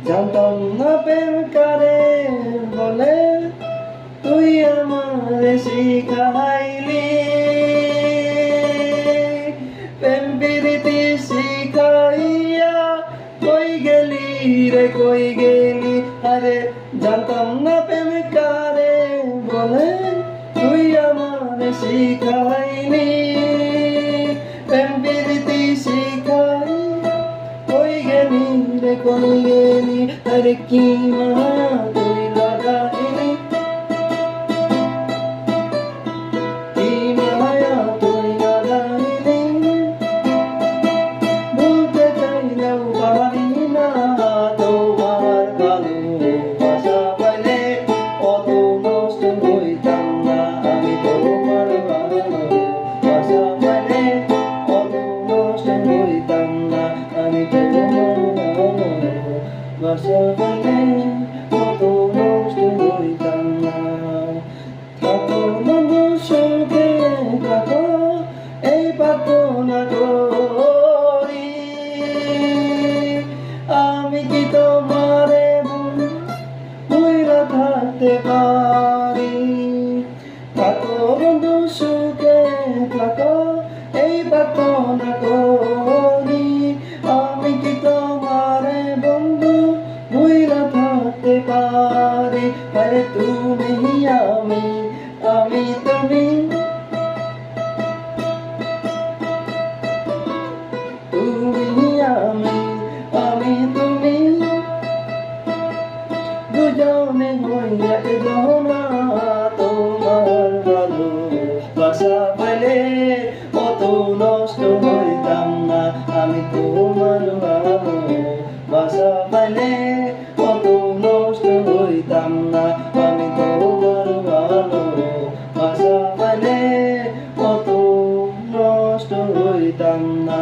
জানতাম না প্রেম কারে বলে, তুই আমারে শিখাইলি। প্রেম প্রীতি শিখাইয়া কই গেলি রে কই গেলি। আরে জানতাম না প্রেম কারে বলে, তুই আমারে শিখাইলি। প্রেম প্রীতি শিখাই কই গেলি রে কই গেলি। আরে কি মায়া তুই লাগাইলি, কি মায়া তুই লাগাইলি। বলতে চাইলেও পারি না, তোমার ভালোবাসা পাইলে অত নষ্ট হইতাম না আমি। তোমার ভালোবাসা পাইলে অত নষ্ট হইতাম না আমি। তোমার ভালোবাসা পাইলে অত নষ্ট হইতাম না। থাকো বন্ধু সুখে থাকো, এই প্রার্থনা করি। আমি কি তোমারে ভুইলা থাকতে পারি। থাকো বন্ধু সুখে থাকো, এই প্রার্থনা করি। আমি কি তোমারে বন্ধু ভুইলা থাকতে পারি। আরে তুমি আমি, আমি তুমি, তুমি আমি, আমি তুমি, দুজনে হইয়া একজনা। তোমার ভালোবাসা পাইলে অত নষ্ট হইতাম না আমি। তোমার ভালোবাসা পাইলে অত নষ্ট হইতাম না আমি। তোমার ভালোবাসা পাইলে অত নষ্ট হইতাম না।